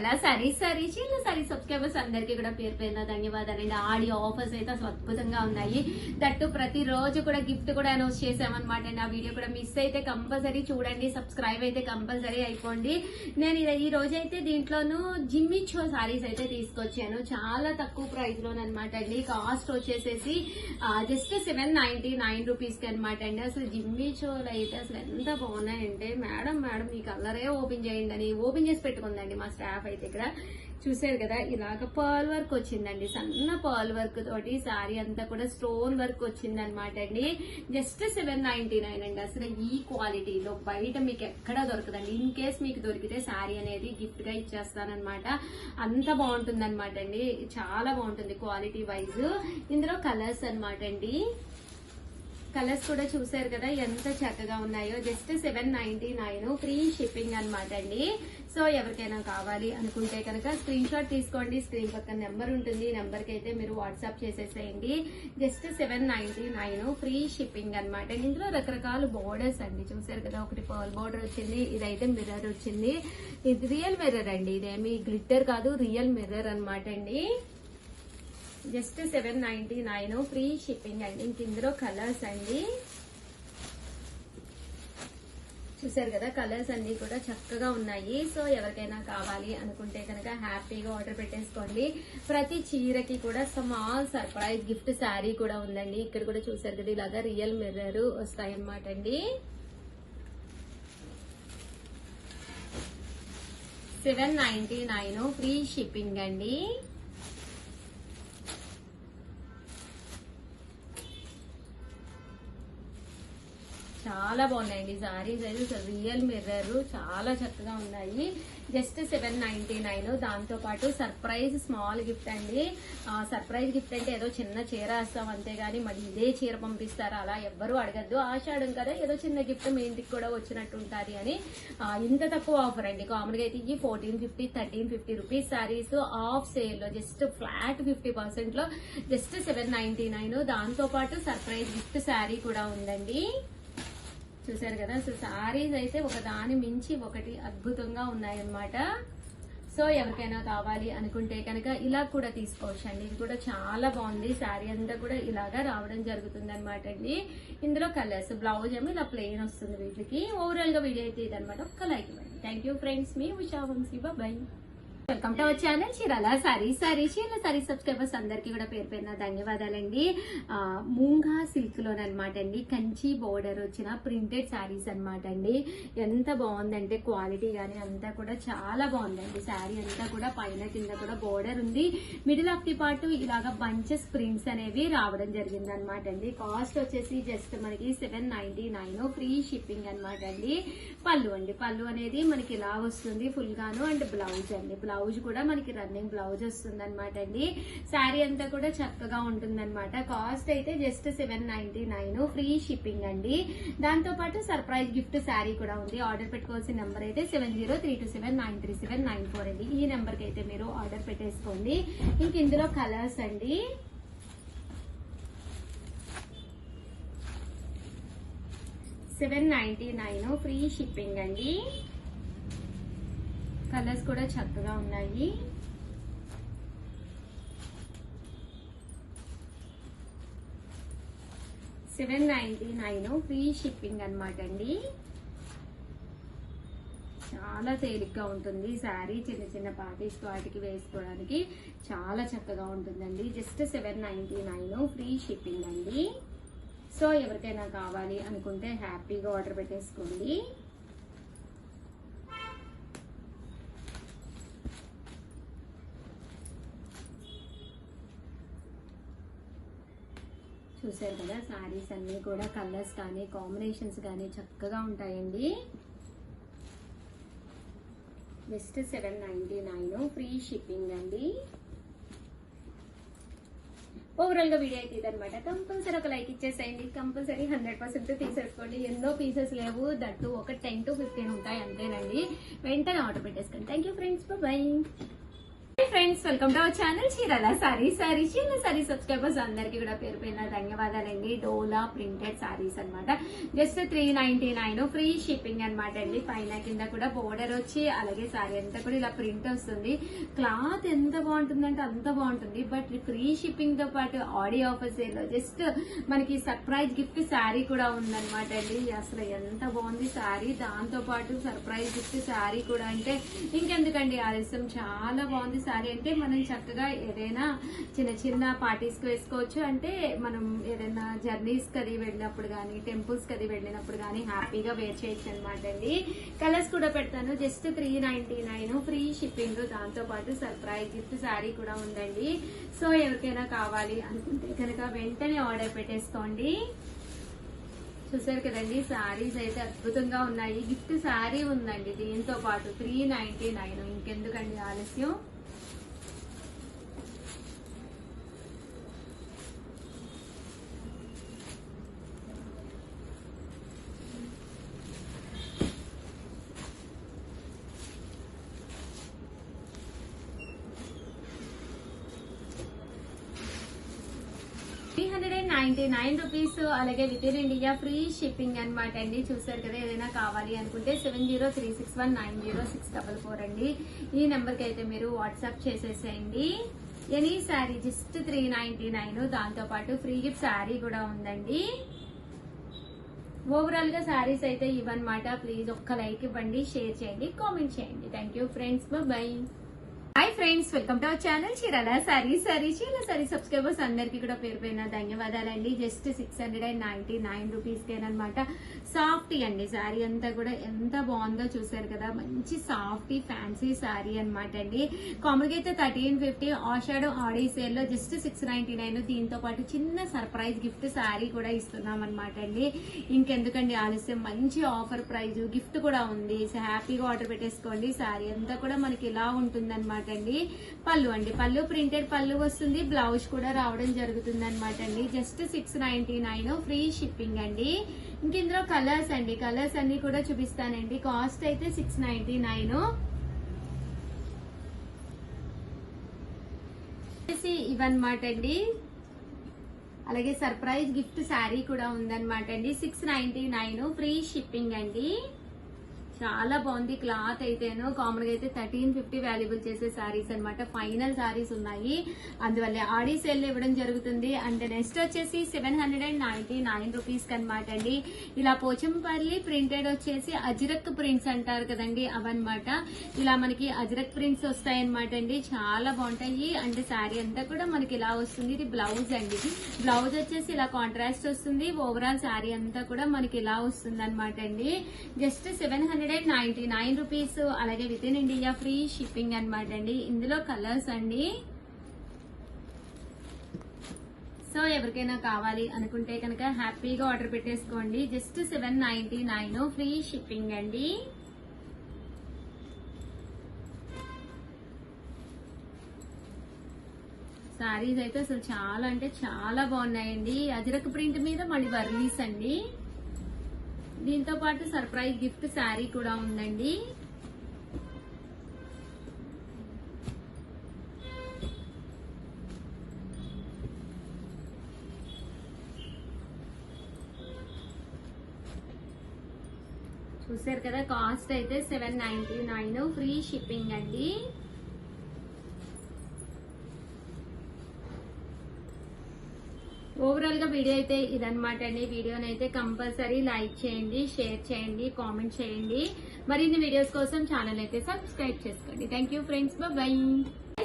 Chirala sorry subscribers అందరికీ కూడా పేరు పేరున ధన్యవాదాలండి. ఆడియో ఆఫర్స్ అయితే అసలు అద్భుతంగా ఉన్నాయి. దట్టు ప్రతి రోజు కూడా గిఫ్ట్ కూడా అనౌన్స్ చేసామన్నమాట అండి. ఆ వీడియో కూడా మిస్ అయితే కంపల్సరీ చూడండి, సబ్స్క్రైబ్ అయితే కంపల్సరీ అయిపోండి. నేను ఈ రోజు అయితే దీంట్లోనూ జిమ్మిచ్చో సారీస్ అయితే తీసుకొచ్చాను, చాలా తక్కువ ప్రైస్ లోనమాట అండి. కాస్ట్ వచ్చేసేసి జస్ట్ 799 రూపీస్ కి అనమాట అండి. అసలు జిమ్మిచ్చోలు అయితే అసలు ఎంత బాగున్నాయంటే, మేడం ఈ కలరే ఓపెన్ చేయండి అని ఓపెన్ చేసి పెట్టుకుందండి మా స్టాఫ్ అయితే. ఇక్కడ చూసారు కదా, ఇలాగ పర్ల్ వర్క్ వచ్చిందండి, సన్న పర్ల్ వర్క్ తోటి సారీ అంతా కూడా స్టోన్ వర్క్ వచ్చింది అనమాట అండి. జస్ట్ 799 అండి. అసలు ఈ క్వాలిటీలో బయట మీకు ఎక్కడా దొరకదండి. ఇన్ కేస్ మీకు దొరికితే సారీ అనేది గిఫ్ట్ గా ఇచ్చేస్తానమాట. అంత బాగుంటుంది అనమాట అండి, చాలా బాగుంటుంది క్వాలిటీ వైజ్. ఇందులో కలర్స్ అనమాట అండి. కలర్స్ కూడా చూసారు కదా ఎంత చక్కగా ఉన్నాయో. జస్ట్ 799 ఫ్రీ షిప్పింగ్ అనమాట అండి. సో ఎవరికైనా కావాలి అనుకుంటే కనుక స్క్రీన్ షాట్ తీసుకోండి, స్క్రీన్ పక్కన నెంబర్ ఉంటుంది, నెంబర్ కి అయితే మీరు వాట్సాప్ చేసేసేయండి. జస్ట్ 799 ఫ్రీ షిప్పింగ్ అనమాట. ఇందులో రకరకాల బోర్డర్స్ అండి, చూసారు కదా. ఒకటి పర్ల్ బోర్డర్ వచ్చింది, ఇదైతే మిర్రర్ వచ్చింది. ఇది రియల్ మిర్రర్ అండి, ఇదేమి గ్లిట్టర్ కాదు, రియల్ మిర్రర్ అనమాట అండి. జస్ట్ 799 ఫ్రీ షిప్పింగ్ అండి. ఇంక ఇందులో కలర్స్ అండి, చూసారు కదా, కలర్స్ అన్ని కూడా చక్కగా ఉన్నాయి. సో ఎవరికైనా కావాలి అనుకుంటే కనుక హ్యాపీగా ఆర్డర్ పెట్టేసుకోండి. ప్రతి చీరకి కూడా స్మాల్ సర్ప్రైజ్ గిఫ్ట్ శారీ కూడా ఉందండి. ఇక్కడ కూడా చూసారు కదా, ఇలాగా రియల్ మిర్రర్ వస్తాయి అన్నమాట అండి. 799 ఫ్రీ షిప్పింగ్ అండి. చాలా బాగున్నాయండి సారీస్ అయితే. రియల్ మిర్రర్ చాలా చక్కగా ఉన్నాయి. జస్ట్ 799. దాంతో పాటు సర్ప్రైజ్ స్మాల్ గిఫ్ట్ అండి. సర్ప్రైజ్ గిఫ్ట్ అంటే ఏదో చిన్న చీర వేస్తాం అంతేగాని మరి ఇదే చీర పంపిస్తారా అలా ఎవ్వరూ అడగద్దు. ఆషాఢం కదా, ఏదో చిన్న గిఫ్ట్ మీ ఇంటికి కూడా వచ్చినట్టు ఉంటుంది అని ఇంత తక్కువ ఆఫర్ అండి. కామన్ గా అయితే ఈ 1450 1350 రూపీస్ సారీస్ ఆఫ్ సేల్ లో జస్ట్ ఫ్లాట్ 50% లో జస్ట్ 799. దాంతో పాటు సర్ప్రైజ్ గిఫ్ట్ శారీ కూడా ఉందండి. చూసారు కదా, సో సారీస్ అయితే ఒక దాని మించి ఒకటి అద్భుతంగా ఉన్నాయన్నమాట. సో ఎవరికైనా కావాలి అనుకుంటే కనుక ఇలా కూడా తీసుకోవచ్చు అండి. ఇది కూడా చాలా బాగుంది. శారీ అంతా కూడా ఇలాగా రావడం జరుగుతుంది అనమాట అండి. ఇందులో కలర్స్, బ్లౌజ్ ఏమో ఇలా ప్లెయిన్ వస్తుంది వీటికి. ఓవరాల్ గా వీడియో అయితే ఇదనమాట. ఒక్క లైక్ ఇవ్వండి. థ్యాంక్ యూ ఫ్రెండ్స్, మీ Usha Vamshi. Bye. Welcome to our channel Chirala sorry subscribers అందరికీ కూడా పేరు పేరున ధన్యవాదాలండి. మూంగా సిల్క్ లోనమాట అండి, కంచి బోర్డర్ వచ్చిన ప్రింటెడ్ శారీస్ అనమాట అండి. ఎంత బాగుందంటే క్వాలిటీ గానీ అంతా కూడా చాలా బాగుందండి. శారీ అంతా కూడా పైన కింద కూడా బోర్డర్ ఉంది. మిడిల్ ఆఫ్ ది పార్ట్ ఇలాగా బంచెస్ ప్రింట్స్ అనేవి రావడం జరిగింది అనమాట అండి. కాస్ట్ వచ్చేసి జస్ట్ మనకి 799 ఫ్రీ షిప్పింగ్ అనమాట అండి. పళ్ళు అండి, పళ్ళు అనేది మనకి ఇలా వస్తుంది ఫుల్ గాను. అండ్ బ్లౌజ్ అండి, బ్లౌజ్ కూడా మనకి రన్నింగ్ బ్లౌజ్ వస్తుంది అనమాట అండి. శారీ అంతా కూడా చక్కగా ఉంటుంది అనమాట. కాస్ట్ అయితే జస్ట్ 799 ఫ్రీ షిప్పింగ్ అండి. దాంతో పాటు సర్ప్రైజ్ గిఫ్ట్ శారీ కూడా ఉంది. ఆర్డర్ పెట్టుకోవాల్సిన నెంబర్ అయితే 7032793794 అండి. ఈ నెంబర్ కి అయితే మీరు ఆర్డర్ పెట్టేసుకోండి. ఇంక ఇందులో కలర్స్ అండి, $799 ఫ్రీ షిప్పింగ్ అండి. కలర్స్ కూడా చక్కగా ఉన్నాయి. $799 ఫ్రీ షిప్పింగ్ అనమాట అండి. చాలా తేలిగ్గా ఉంటుంది శారీ. చిన్న చిన్న పార్టీస్ వాటికి వేసుకోవడానికి చాలా చక్కగా ఉంటుందండి. జస్ట్ 799 ఫ్రీ షిప్పింగ్ అండి. సో ఎవరికైనా కావాలి అనుకుంటే హ్యాపీగా ఆర్డర్ పెట్టేసుకోండి. చూసారు కదా, శారీస్ అన్ని కూడా కలర్స్ కానీ కాంబినేషన్స్ కానీ చక్కగా ఉంటాయండి. జస్ట్ 799 ఫ్రీ షిప్పింగ్ అండి. ఓవరాల్ గా వీడియో అయితే ఇదనమాట. కంపల్సరీ ఒక లైక్ ఇచ్చేసేయండి. కంపల్సరీ 100% తీసేసుకోండి. ఎన్నో పీసెస్ లేవు, దట్టు ఒక 10 to 15 ఉంటాయి అంతేనండి. వెంటనే ఆర్డర్ పెట్టేసుకోండి. Thank you friends, by. Friends, welcome to our channel Chirala sarees. Chirala sorry subscribers అందరికి కూడా పేరు పైన ధన్యవాదాలండి. డోలా ప్రింటెడ్ సారీస్ అన్నమాట. జస్ట్ 399 ఫ్రీ షిప్పింగ్ అన్నమాట అండి. పైన కింద కూడా బోర్డర్ వచ్చి అలాగే సారీ అంతా కూడా ఇలా ప్రింట్ వస్తుంది. క్లాత్ ఎంత బాగుంటుందంటే అంత బాగుంటుంది. బట్ ఫ్రీ షిప్పింగ్ తో పాటు ఆడియో ఆఫర్ సేల్ లో జస్ట్ మనకి సర్ప్రైజ్ గిఫ్ట్ సారీ కూడా ఉందన్నమాట అండి. అసలు ఎంత బాగుంది సారీ, దాంతో పాటు సర్ప్రైజ్ గిఫ్ట్ సారీ కూడా అంటే ఇంకెందుకండి ఆలస్యం. చాలా బాగుంది సారీ. అంటే మనం చక్కగా ఏదైనా చిన్న చిన్న పార్టీస్ కి వేసుకోవచ్చు. అంటే మనం ఏదైనా జర్నీస్ కది వెళ్ళినప్పుడు గానీ, టెంపుల్స్ కది వెళ్ళినప్పుడు గానీ హ్యాపీగా వేర్ చేయొచ్చు అనమాట అండి. కలర్స్ కూడా పెడతాను. జస్ట్ 399 ఫ్రీ షిప్పింగ్, దాంతో పాటు సర్ప్రైజ్ గిఫ్ట్ సారీ కూడా ఉందండి. సో ఎవరికైనా కావాలి అనుకుంటే కనుక వెంటనే ఆర్డర్ పెట్టేసుకోండి. చూసారు కదండి, సారీస్ అయితే అద్భుతంగా ఉన్నాయి. గిఫ్ట్ సారీ ఉందండి దీంతో పాటు 399. ఇంకెందుకండి ఆలస్యం. ₹399 అలాగే within India free shipping అనమాట అండి. చూసారు కదా, ఏదైనా కావాలి అనుకుంటే 7036190644 అండి. ఈ నెంబర్ కి అయితే మీరు వాట్సాప్ చేసేసేయండి. ఎనీ శారీ జస్ట్ 399, దాంతో పాటు ఫ్రీ గిఫ్ట్ శారీ కూడా ఉందండి. ఓవరాల్ గా శారీస్ అయితే ఇవన్నమాట. ప్లీజ్ ఒక్క లైక్ ఇవ్వండి, షేర్ చేయండి, కామెంట్ చేయండి. Thank you friends, bye. Hi friends, welcome to our channel Chirala sarees. Chirala sorry subscribers అందరికి కూడా పేరు పైన ధన్యవాదాలండి. జస్ట్ 699 రూపీస్ కేనమాట. సాఫ్టీ అండి సారీ అంతా కూడా ఎంత బాగుందో చూసారు కదా. మంచి సాఫ్టీ ఫ్యాన్సీ సారీ అనమాట అండి. కామన్ గా అయితే 1350 ఆషాఢం ఆడీ సేల్ లో జస్ట్ 699. దీంతో పాటు చిన్న సర్ప్రైజ్ గిఫ్ట్ సారీ కూడా ఇస్తున్నాం అనమాట అండి. ఇంకెందుకండి ఆలస్యం, మంచి ఆఫర్ ప్రైజ్ గిఫ్ట్ కూడా ఉంది. సో హ్యాపీగా ఆర్డర్ పెట్టేసుకోండి. సారీ అంతా కూడా మనకి ఇలా ఉంటుంది అనమాట అండి. పళ్ళు అండి, పళ్ళు ప్రింటెడ్ పళ్ళు వస్తుంది. బ్లౌజ్ కూడా రావడం జరుగుతుంది అనమాట అండి. జస్ట్ 699 ఫ్రీ షిప్పింగ్ అండి. ఇంక ఇందులో కలర్స్ అండి, కలర్స్ అన్ని కూడా చూపిస్తానండి. కాస్ట్ అయితే 699. ఇవన్నమాట అండి. అలాగే సర్ప్రైజ్ గిఫ్ట్ శారీ కూడా ఉందన్నమాట అండి. 699 ఫ్రీ షిప్పింగ్ అండి. చాలా బాగుంది క్లాత్ అయితేను. కామన్ గా అయితే 1350 వాల్యుబుల్ చేసే సారీస్ అనమాట. ఫైనల్ సారీస్ ఉన్నాయి, అందువల్ల ఆడీ సేల్ ఇవ్వడం జరుగుతుంది. అండ్ నెక్స్ట్ వచ్చేసి 799 రూపీస్ అనమాట అండి. ఇలా పోచంపల్లి ప్రింటెడ్ వచ్చేసి అజ్రక్ ప్రింట్స్ అంటారు కదండి, అవన్నమాట. ఇలా మనకి అజ్రక్ ప్రింట్స్ వస్తాయన్నమాట అండి. చాలా బాగుంటాయి. అంటే శారీ అంతా కూడా మనకి ఇలా వస్తుంది. ఇది బ్లౌజ్ అండి. బ్లౌజ్ వచ్చేసి ఇలా కాంట్రాస్ట్ వస్తుంది. ఓవరాల్ శారీ అంతా కూడా మనకి ఇలా వస్తుంది అనమాట అండి. Just 799 rupees. అలాగే within India free shipping అనమాట అండి. ఇందులో కలర్స్ అండి. సో ఎవరికైనా కావాలి అనుకుంటే కనుక హ్యాపీగా ఆర్డర్ పెట్టేసుకోండి. జస్ట్ 799 ఫ్రీ షిప్పింగ్ అండి. సారీస్ అయితే అసలు చాలా అంటే చాలా బాగున్నాయండి. అజరక్ ప్రింట్ మీద మళ్ళీ వర్లీస్ అండి. దీంతో పాటు సర్ప్రైజ్ గిఫ్ట్ శారీ కూడా ఉందండి. చూసారు కదా, కాస్ట్ అయితే 799 ఫ్రీ షిప్పింగ్ అండి. ఓవరాల్ గా వీడియో అయితే ఇదనమాట అండి. వీడియోని అయితే కంపల్సరీ లైక్ చేయండి, షేర్ చేయండి, కామెంట్ చేయండి. మరిన్ని వీడియోస్ కోసం ఛానల్ అయితే సబ్స్క్రైబ్ చేసుకోండి. Thank you friends, by.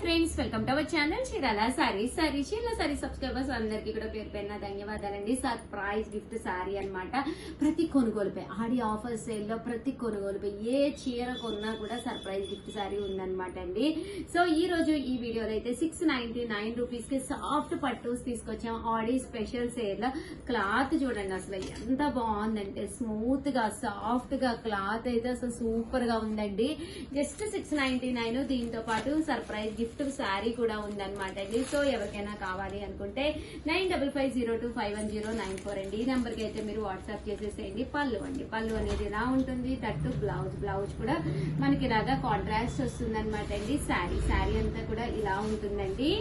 Friends, welcome to our channel Chirala sarees. Chirala sorry subscribers అందరికి కూడా పేరు పైన ధన్యవాదాలండి. సర్ప్రైజ్ గిఫ్ట్ సారీ అనమాట. ప్రతి కొనుగోలుపై ఆడి ఆఫర్ సేల్ లో ప్రతి కొనుగోలుపై ఏ చీర కొన్నా కూడా సర్ప్రైజ్ గిఫ్ట్ సారీ ఉందన్నమాట అండి. సో ఈ రోజు ఈ వీడియోలో అయితే 699 రూపీస్ కి సాఫ్ట్ పట్టూస్ తీసుకొచ్చాం. ఆడి స్పెషల్ సేల్. క్లాత్ చూడండి అసలు ఎంత బాగుందంటే, స్మూత్ గా సాఫ్ట్ గా క్లాత్ అయితే అసలు సూపర్ గా ఉందండి. జస్ట్ 699. దీంతో పాటు సర్ప్రైజ్ గిఫ్ట్ గిఫ్ట్ శారీ కూడా ఉందన్నమాట అండి. సో ఎవరికైనా కావాలి అనుకుంటే 9550251094 అండి. ఈ నెంబర్ కి అయితే మీరు వాట్సాప్ చేసేసేయండి. పళ్ళు అండి, పళ్ళు అనేది ఇలా ఉంటుంది. దట్టు బ్లౌజ్ కూడా మనకి ఇలాగా కాంట్రాస్ట్ వస్తుంది అనమాట అండి. శారీ అంతా కూడా ఇలా ఉంటుందండి.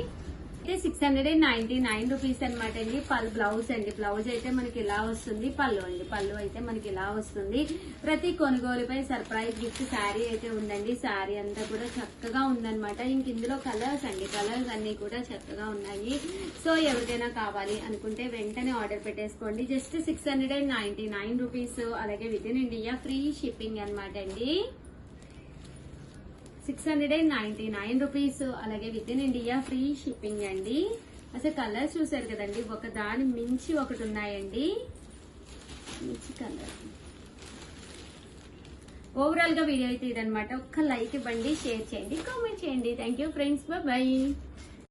699 రూపీస్ అనమాట అండి. బ్లౌజ్ అండి, బ్లౌజ్ అయితే మనకి ఇలా వస్తుంది. పళ్ళు అండి, పళ్ళు అయితే మనకి ఇలా వస్తుంది. ప్రతి కొనుగోలుపై సర్ప్రైజ్ గిఫ్ట్ శారీ అయితే ఉందండి. శారీ అంతా కూడా చక్కగా ఉందన్నమాట. ఇంక ఇందులో కలర్స్ అండి, కలర్స్ అన్ని కూడా చక్కగా ఉన్నాయి. సో ఎవరికైనా కావాలి అనుకుంటే వెంటనే ఆర్డర్ పెట్టేసుకోండి. Just 699 rupees. అలాగే within India free shipping అనమాట అండి. 699 రూపీస్. అలాగే within India free shipping అండి. అసలు కలర్స్ చూసారు కదండి, ఒక దాని మించి ఒకటి ఉన్నాయండి. మించి కలర్. ఓవరాల్ గా వీడియో అయితే ఇదనమాట. ఒక్క లైక్ ఇవ్వండి, షేర్ చేయండి, కామెంట్ చేయండి. Thank you friends, bye.